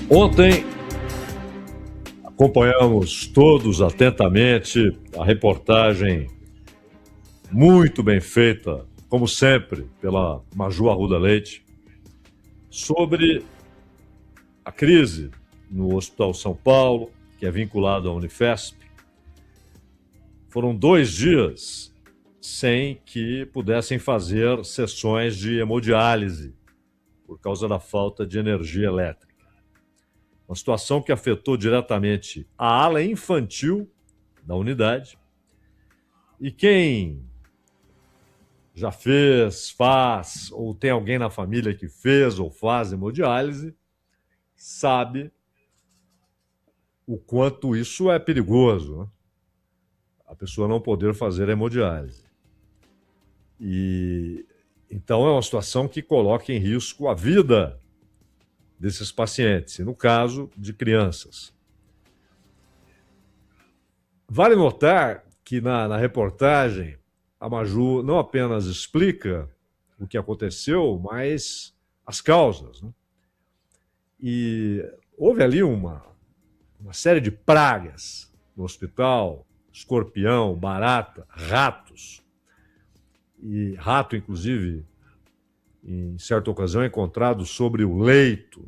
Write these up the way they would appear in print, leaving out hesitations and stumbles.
Ontem acompanhamos todos atentamente a reportagem muito bem feita, como sempre, pela Maju Arruda Leite, sobre a crise no Hospital São Paulo, que é vinculado à Unifesp. Foram 2 dias sem que pudessem fazer sessões de hemodiálise por causa da falta de energia elétrica. Uma situação que afetou diretamente a ala infantil da unidade. E quem já fez, faz, ou tem alguém na família que fez ou faz hemodiálise, sabe o quanto isso é perigoso, né? A pessoa não poder fazer hemodiálise. E então é uma situação que coloca em risco a vida desses pacientes, e no caso de crianças. Vale notar que na reportagem a Maju não apenas explica o que aconteceu, mas as causas, né? E houve ali uma série de pragas no hospital: escorpião, barata, ratos. E rato, inclusive, em certa ocasião, é encontrado sobre o leito.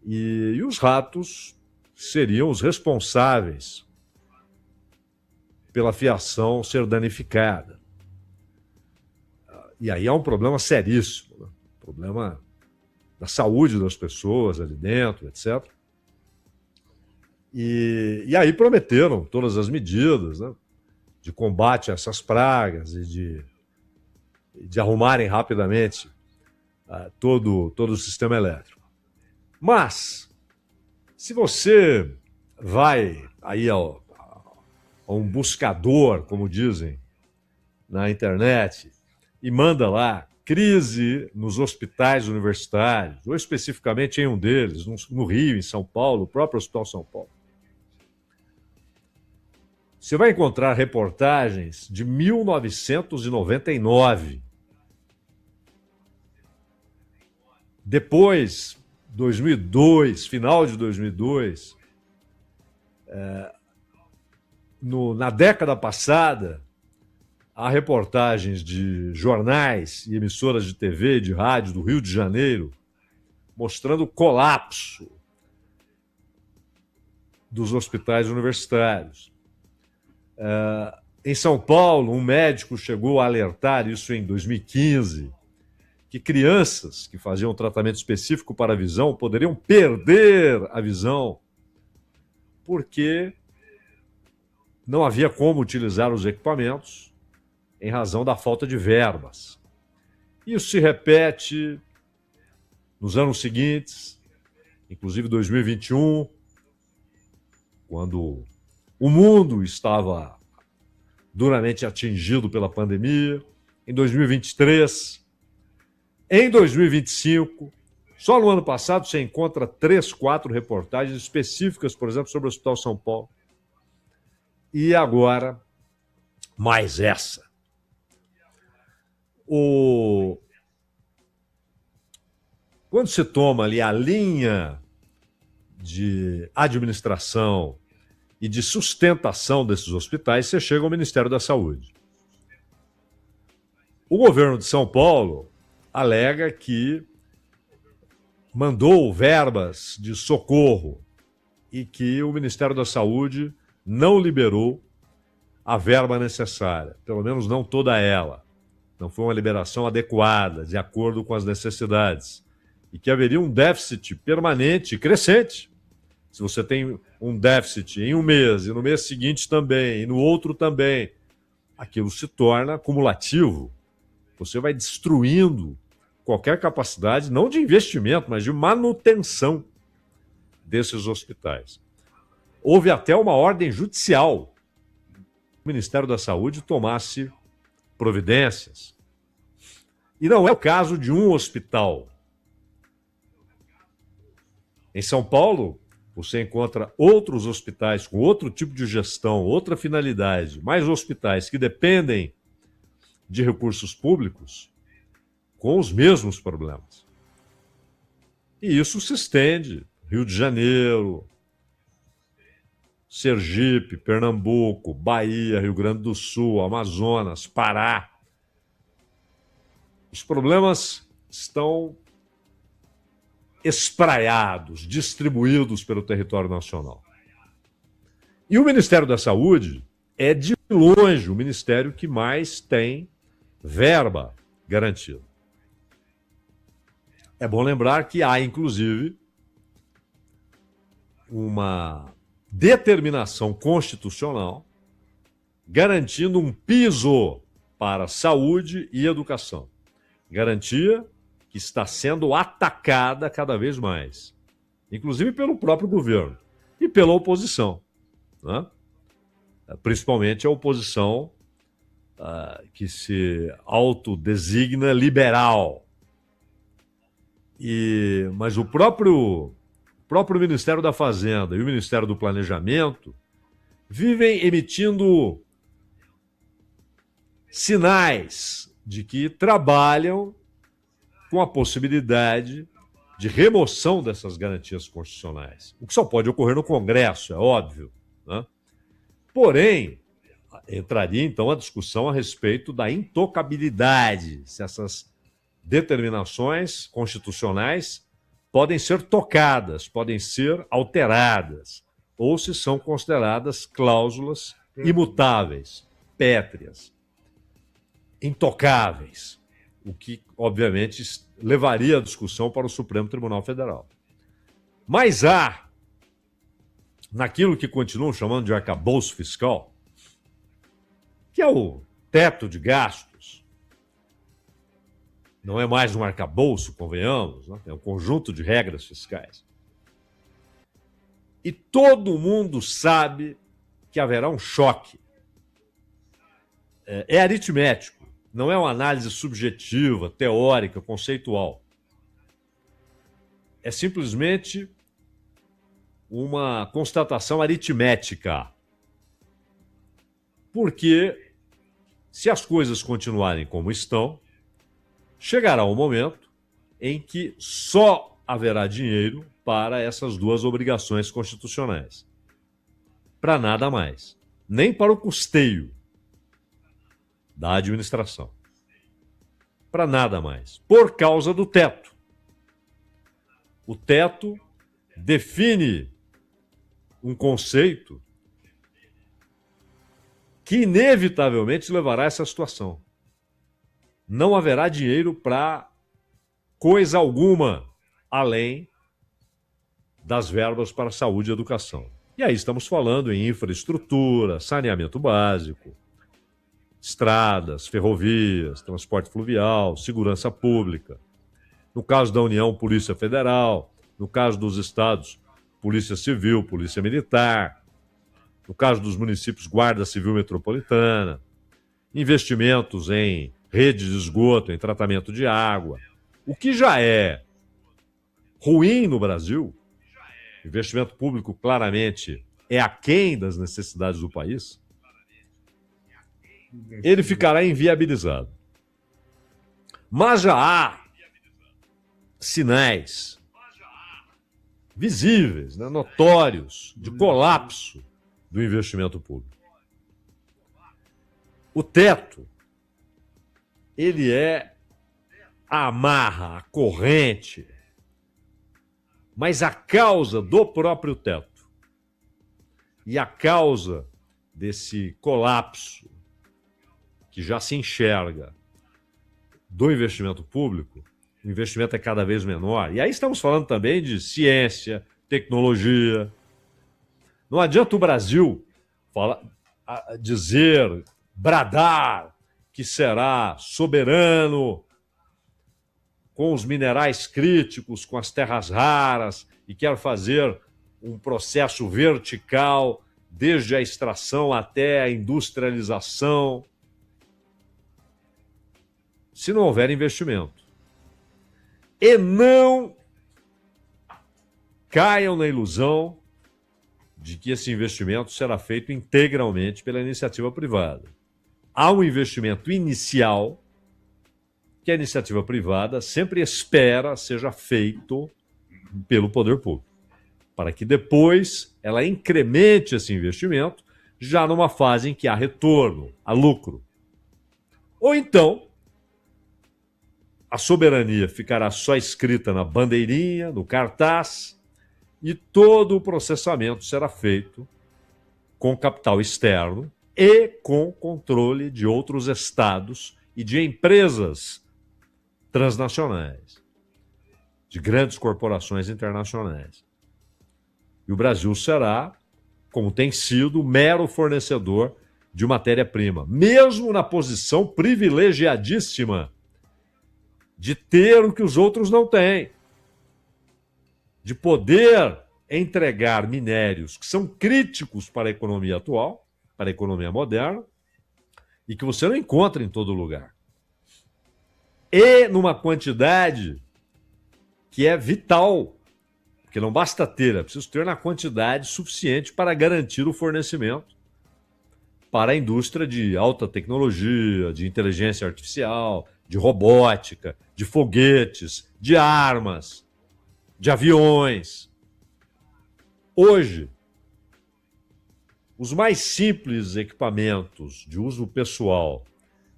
E os ratos seriam os responsáveis pela fiação ser danificada. E aí há um problema seríssimo, né? Problema da saúde das pessoas ali dentro, etc. E aí prometeram todas as medidas, né, de combate a essas pragas e de arrumarem rapidamente todo o sistema elétrico. Mas, se você vai aí a um buscador, como dizem na internet, e manda lá crise nos hospitais universitários, ou especificamente em um deles, no Rio, em São Paulo, o próprio Hospital São Paulo, você vai encontrar reportagens de 1999. Depois, 2002, final de 2002, na década passada, há reportagens de jornais e emissoras de TV e de rádio do Rio de Janeiro mostrando o colapso dos hospitais universitários. Em São Paulo, um médico chegou a alertar, isso em 2015, que crianças que faziam tratamento específico para a visão poderiam perder a visão porque não havia como utilizar os equipamentos em razão da falta de verbas. Isso se repete nos anos seguintes, inclusive 2021, quando o mundo estava duramente atingido pela pandemia, em 2023, em 2025, só no ano passado você encontra 3, 4 reportagens específicas, por exemplo, sobre o Hospital São Paulo. E agora, mais essa. Quando se toma ali a linha de administração e de sustentação desses hospitais, você chega ao Ministério da Saúde. O governo de São Paulo alega que mandou verbas de socorro e que o Ministério da Saúde não liberou a verba necessária, pelo menos não toda ela. Não foi uma liberação adequada, de acordo com as necessidades. E que haveria um déficit permanente e crescente. Se você tem um déficit em um mês, e no mês seguinte também, e no outro também, aquilo se torna cumulativo. Você vai destruindo qualquer capacidade, não de investimento, mas de manutenção desses hospitais. Houve até uma ordem judicial. O Ministério da Saúde tomasse providências. E não é o caso de um hospital. Em São Paulo, você encontra outros hospitais com outro tipo de gestão, outra finalidade, mais hospitais que dependem de recursos públicos com os mesmos problemas. E isso se estende Rio de Janeiro, Sergipe, Pernambuco, Bahia, Rio Grande do Sul, Amazonas, Pará. Os problemas estão espraiados, distribuídos pelo território nacional. E o Ministério da Saúde é, de longe, o ministério que mais tem verba garantida. É bom lembrar que há, inclusive, uma determinação constitucional garantindo um piso para saúde e educação. Garantia que está sendo atacada cada vez mais, inclusive pelo próprio governo e pela oposição, né? Principalmente a oposição que se autodesigna liberal. Mas o próprio Ministério da Fazenda e o Ministério do Planejamento vivem emitindo sinais de que trabalham com a possibilidade de remoção dessas garantias constitucionais, o que só pode ocorrer no Congresso, é óbvio, né? Porém, entraria então a discussão a respeito da intocabilidade, se essas determinações constitucionais podem ser tocadas, podem ser alteradas, ou se são consideradas cláusulas imutáveis, pétreas, intocáveis, o que, obviamente, levaria a discussão para o Supremo Tribunal Federal. Mas há, naquilo que continuam chamando de arcabouço fiscal, que é o teto de gastos, não é mais um arcabouço, convenhamos, né? É um conjunto de regras fiscais. E todo mundo sabe que haverá um choque. É aritmético, não é uma análise subjetiva, teórica, conceitual. É simplesmente uma constatação aritmética. Porque se as coisas continuarem como estão, chegará um momento em que só haverá dinheiro para essas duas obrigações constitucionais. Para nada mais. Nem para o custeio da administração. Para nada mais. Por causa do teto. O teto define um conceito que inevitavelmente levará a essa situação. Não haverá dinheiro para coisa alguma, além das verbas para saúde e educação. E aí estamos falando em infraestrutura, saneamento básico, estradas, ferrovias, transporte fluvial, segurança pública. No caso da União, Polícia Federal. No caso dos estados, Polícia Civil, Polícia Militar. No caso dos municípios, Guarda Civil Metropolitana. Investimentos em rede de esgoto, em tratamento de água. O que já é ruim no Brasil, investimento público claramente é aquém das necessidades do país, ele ficará inviabilizado. Mas já há sinais visíveis, né, notórios, de colapso do investimento público. O teto, ele é a amarra, a corrente, mas a causa do próprio teto e a causa desse colapso que já se enxerga do investimento público, o investimento é cada vez menor. E aí estamos falando também de ciência, tecnologia. Não adianta o Brasil dizer, bradar que será soberano com os minerais críticos, com as terras raras, e quer fazer um processo vertical, desde a extração até a industrialização, se não houver investimento. E não caiam na ilusão de que esse investimento será feito integralmente pela iniciativa privada. Há um investimento inicial que a iniciativa privada sempre espera seja feito pelo poder público. para que depois ela incremente esse investimento já numa fase em que há retorno, há lucro. Ou então, a soberania ficará só escrita na bandeirinha, no cartaz, e todo o processamento será feito com capital externo e com controle de outros estados e de empresas transnacionais, de grandes corporações internacionais. E o Brasil será, como tem sido, mero fornecedor de matéria-prima, mesmo na posição privilegiadíssima de ter o que os outros não têm, de poder entregar minérios que são críticos para a economia atual, para a economia moderna, e que você não encontra em todo lugar. E numa quantidade que é vital, porque não basta ter, é preciso ter na quantidade suficiente para garantir o fornecimento para a indústria de alta tecnologia, de inteligência artificial, de robótica, de foguetes, de armas, de aviões. Hoje, os mais simples equipamentos de uso pessoal,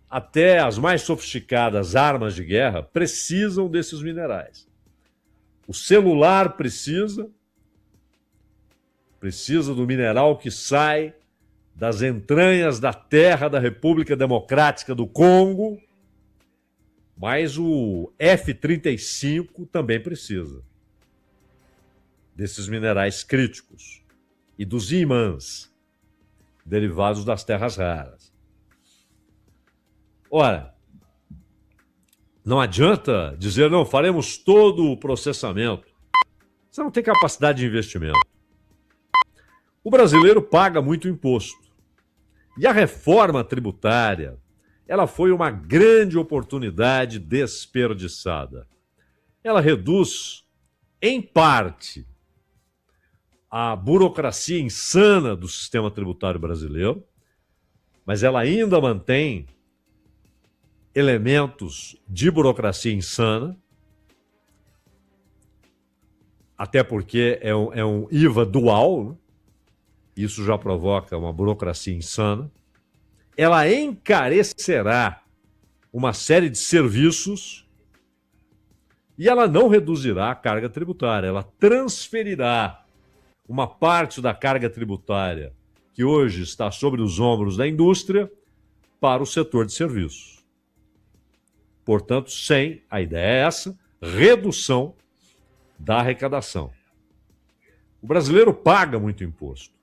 até as mais sofisticadas armas de guerra, precisam desses minerais. O celular precisa do mineral que sai das entranhas da terra da República Democrática do Congo, mas o F-35 também precisa desses minerais críticos e dos ímãs derivados das terras raras. Ora, não adianta dizer, não, faremos todo o processamento. Você não tem capacidade de investimento. O brasileiro paga muito imposto. E a reforma tributária, ela foi uma grande oportunidade desperdiçada. Ela reduz, em parte, a burocracia insana do sistema tributário brasileiro, mas ela ainda mantém elementos de burocracia insana, até porque é um IVA dual, né? Isso já provoca uma burocracia insana. Ela encarecerá uma série de serviços e ela não reduzirá a carga tributária, ela transferirá uma parte da carga tributária que hoje está sobre os ombros da indústria para o setor de serviços. Portanto, a ideia é essa, redução da arrecadação. O brasileiro paga muito imposto.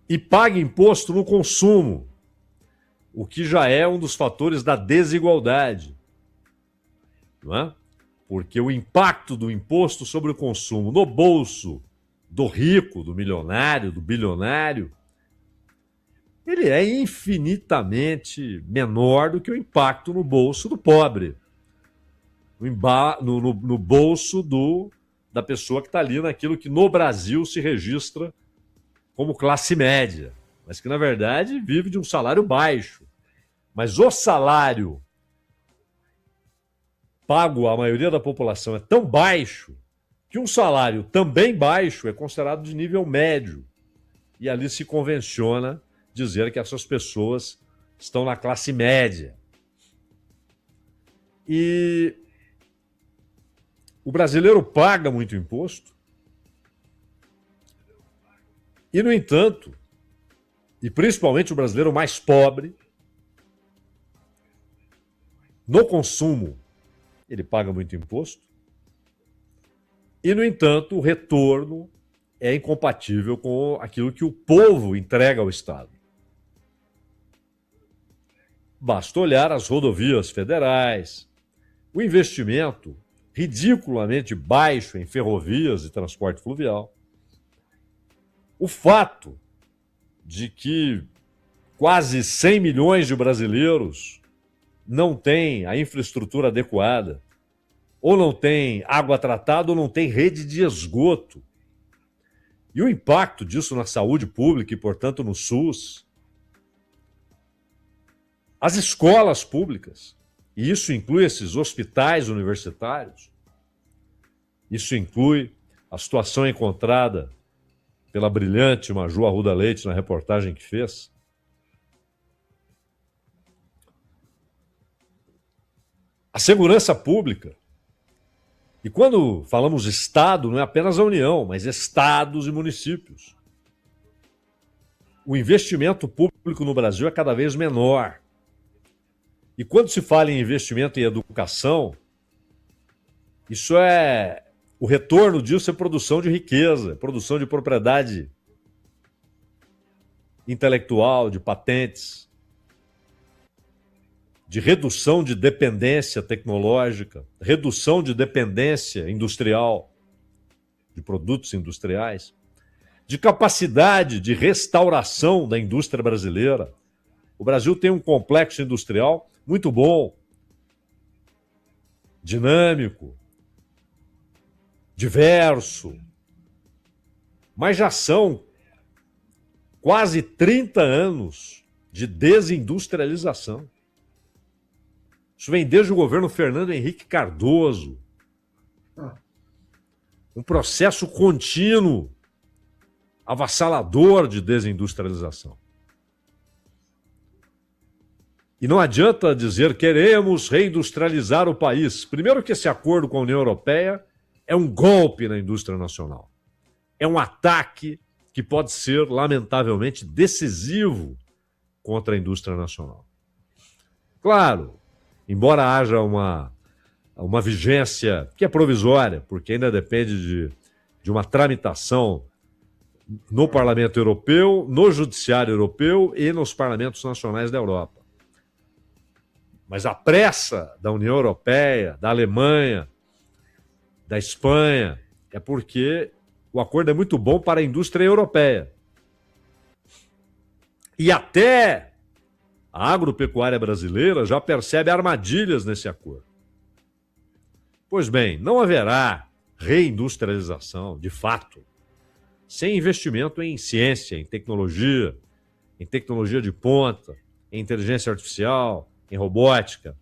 E paga imposto no consumo, o que já é um dos fatores da desigualdade. Não é? Porque o impacto do imposto sobre o consumo no bolso do rico, do milionário, do bilionário, ele é infinitamente menor do que o impacto no bolso do pobre, no bolso da pessoa que está ali naquilo que no Brasil se registra como classe média, mas que na verdade vive de um salário baixo. Mas o salário pago à maioria da população é tão baixo que um salário também baixo é considerado de nível médio. E ali se convenciona dizer que essas pessoas estão na classe média. E o brasileiro paga muito imposto. E, no entanto, e principalmente o brasileiro mais pobre, no consumo, ele paga muito imposto. E, no entanto, o retorno é incompatível com aquilo que o povo entrega ao Estado. Basta olhar as rodovias federais, o investimento ridiculamente baixo em ferrovias e transporte fluvial. O fato de que quase 100 milhões de brasileiros não têm a infraestrutura adequada, ou não têm água tratada, ou não têm rede de esgoto. E o impacto disso na saúde pública e, portanto, no SUS. As escolas públicas, e isso inclui esses hospitais universitários. Isso inclui a situação encontrada pela brilhante Maju Arruda Leite na reportagem que fez. A segurança pública. E quando falamos Estado, não é apenas a União, mas estados e municípios. O investimento público no Brasil é cada vez menor. E quando se fala em investimento em educação, isso é... O retorno disso é produção de riqueza, produção de propriedade intelectual, de patentes, de redução de dependência tecnológica, redução de dependência industrial, de produtos industriais, de capacidade de restauração da indústria brasileira. O Brasil tem um complexo industrial muito bom, dinâmico, diverso, mas já são quase 30 anos de desindustrialização. Isso vem desde o governo Fernando Henrique Cardoso. Um processo contínuo, avassalador de desindustrialização. E não adianta dizer queremos reindustrializar o país. Primeiro que esse acordo com a União Europeia é um golpe na indústria nacional. É um ataque que pode ser, lamentavelmente, decisivo contra a indústria nacional. Claro, embora haja uma vigência que é provisória, porque ainda depende de uma tramitação no Parlamento Europeu, no Judiciário Europeu e nos parlamentos nacionais da Europa. Mas a pressa da União Europeia, da Alemanha, da Espanha, é porque o acordo é muito bom para a indústria europeia. E até a agropecuária brasileira já percebe armadilhas nesse acordo. Pois bem, não haverá reindustrialização, de fato, sem investimento em ciência, em tecnologia de ponta, em inteligência artificial, em robótica,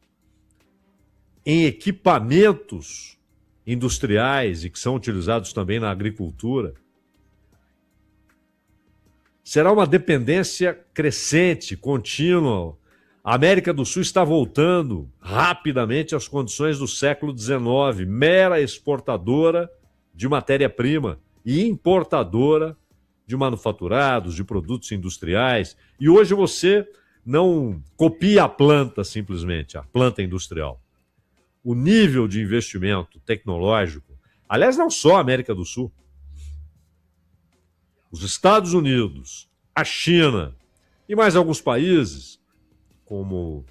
em equipamentos industriais e que são utilizados também na agricultura. Será uma dependência crescente, contínua. A América do Sul está voltando rapidamente às condições do século XIX, mera exportadora de matéria-prima e importadora de manufaturados, de produtos industriais. E hoje você não copia a planta simplesmente, a planta industrial. O nível de investimento tecnológico, aliás, não só a América do Sul, os Estados Unidos, a China e mais alguns países, como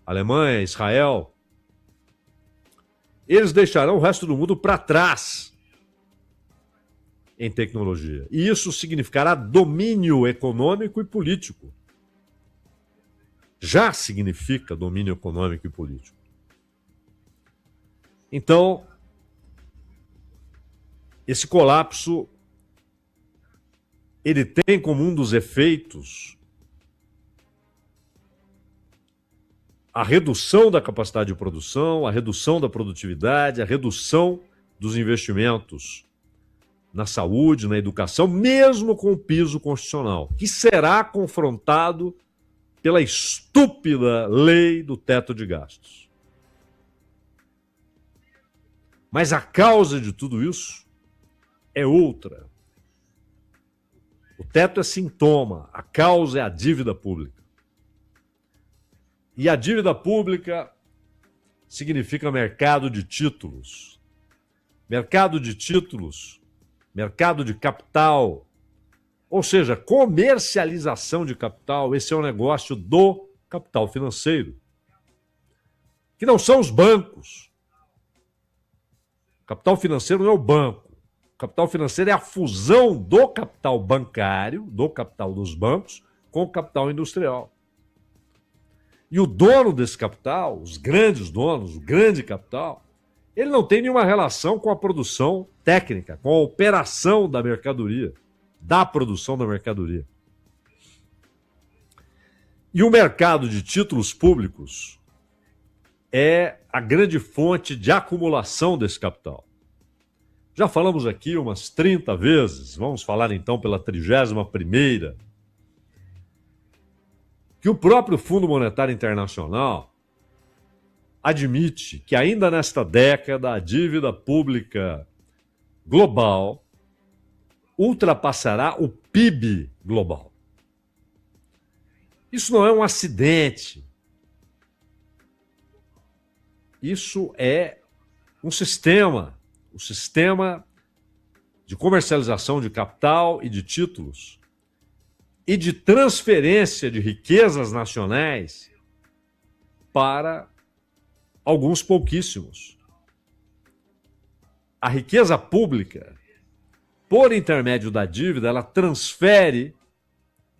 Alemanha, Israel, eles deixarão o resto do mundo para trás em tecnologia. E isso significará domínio econômico e político. Já significa domínio econômico e político. Então, esse colapso, ele tem como um dos efeitos a redução da capacidade de produção, a redução da produtividade, a redução dos investimentos na saúde, na educação, mesmo com o piso constitucional, que será confrontado pela estúpida lei do teto de gastos. Mas a causa de tudo isso é outra. O teto é sintoma, a causa é a dívida pública. E a dívida pública significa mercado de títulos. Mercado de títulos, mercado de capital, ou seja, comercialização de capital. Esse é o negócio do capital financeiro, que não são os bancos. Capital financeiro não é o banco. O capital financeiro é a fusão do capital bancário, do capital dos bancos, com o capital industrial. E o dono desse capital, os grandes donos, o grande capital, ele não tem nenhuma relação com a produção técnica, com a operação da mercadoria, da produção da mercadoria. E o mercado de títulos públicos é a grande fonte de acumulação desse capital. Já falamos aqui umas 30 vezes, vamos falar então pela 31ª, que o próprio Fundo Monetário Internacional admite que ainda nesta década a dívida pública global ultrapassará o PIB global. Isso não é um acidente. Isso é um sistema de comercialização de capital e de títulos e de transferência de riquezas nacionais para alguns pouquíssimos. A riqueza pública, por intermédio da dívida, ela transfere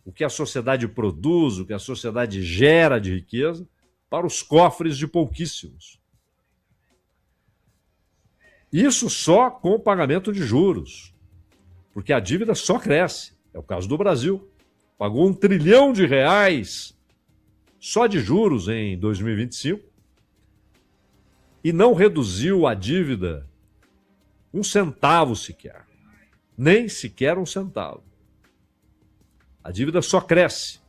o que a sociedade produz, o que a sociedade gera de riqueza, para os cofres de pouquíssimos. Isso só com o pagamento de juros, porque a dívida só cresce. É o caso do Brasil. Pagou R$1 trilhão só de juros em 2025 e não reduziu a dívida um centavo sequer. Nem sequer um centavo. A dívida só cresce.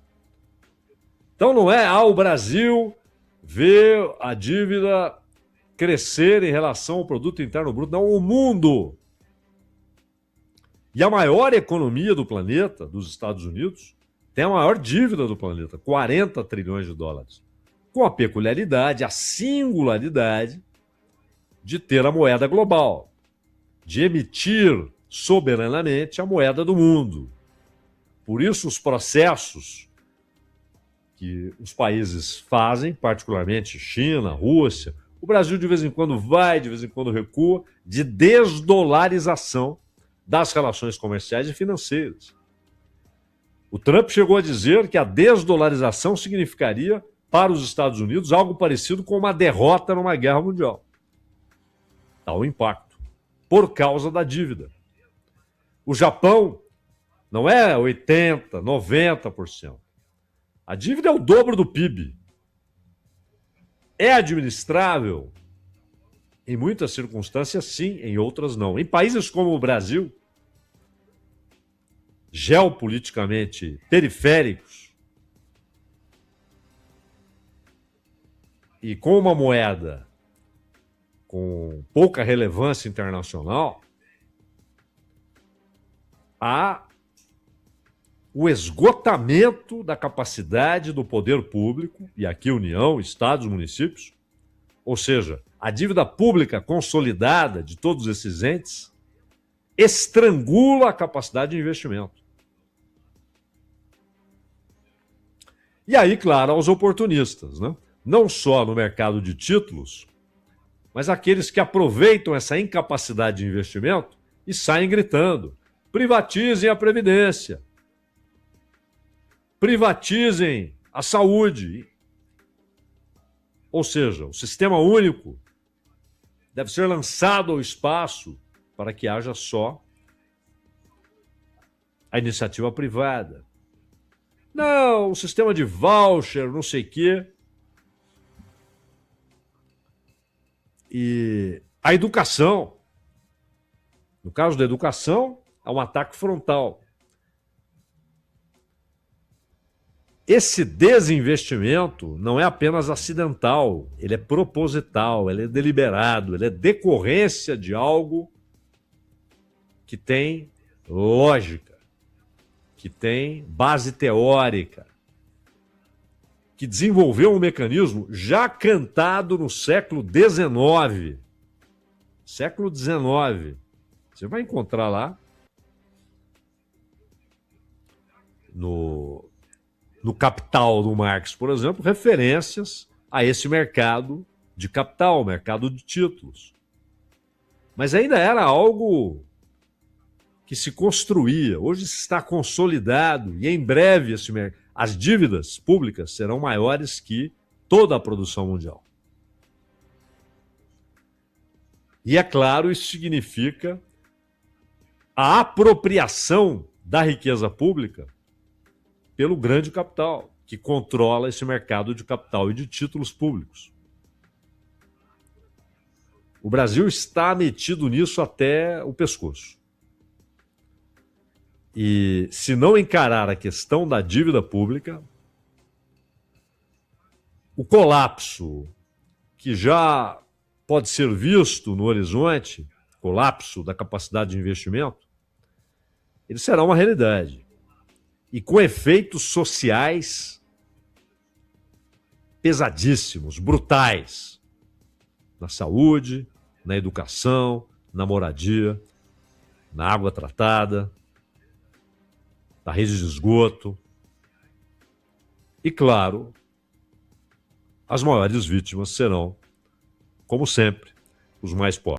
Então não é, o Brasil vê a dívida crescer em relação ao produto interno bruto. Não, o mundo. E a maior economia do planeta, dos Estados Unidos, tem a maior dívida do planeta, 40 trilhões de dólares. Com a peculiaridade, a singularidade de ter a moeda global, de emitir soberanamente a moeda do mundo. Por isso, os processos que os países fazem, particularmente China, Rússia, o Brasil de vez em quando vai, de vez em quando recua, de desdolarização das relações comerciais e financeiras. O Trump chegou a dizer que a desdolarização significaria para os Estados Unidos algo parecido com uma derrota numa guerra mundial. Tal impacto, por causa da dívida. O Japão não é 80%, 90%. A dívida é o dobro do PIB. É administrável? Em muitas circunstâncias, sim, em outras, não. Em países como o Brasil, geopoliticamente periféricos, e com uma moeda com pouca relevância internacional, há o esgotamento da capacidade do poder público, e aqui União, Estados, municípios, ou seja, a dívida pública consolidada de todos esses entes, estrangula a capacidade de investimento. E aí, claro, aos oportunistas, né? Não só no mercado de títulos, mas aqueles que aproveitam essa incapacidade de investimento e saem gritando: privatizem a Previdência, privatizem a saúde. Ou seja, o sistema único deve ser lançado ao espaço para que haja só a iniciativa privada. Não, o sistema de voucher, não sei o quê. E a educação. No caso da educação, há um ataque frontal. Esse desinvestimento não é apenas acidental, ele é proposital, ele é deliberado, ele é decorrência de algo que tem lógica, que tem base teórica, que desenvolveu um mecanismo já cantado no século XIX. Século XIX. Você vai encontrar lá no Capital do Marx, por exemplo, referências a esse mercado de capital, mercado de títulos. Mas ainda era algo que se construía. Hoje está consolidado e em breve as dívidas públicas serão maiores que toda a produção mundial. E é claro, isso significa a apropriação da riqueza pública pelo grande capital, que controla esse mercado de capital e de títulos públicos. O Brasil está metido nisso até o pescoço. E se não encarar a questão da dívida pública, o colapso que já pode ser visto no horizonte, colapso da capacidade de investimento, ele será uma realidade. E com efeitos sociais pesadíssimos, brutais, na saúde, na educação, na moradia, na água tratada, na rede de esgoto. E, claro, as maiores vítimas serão, como sempre, os mais pobres.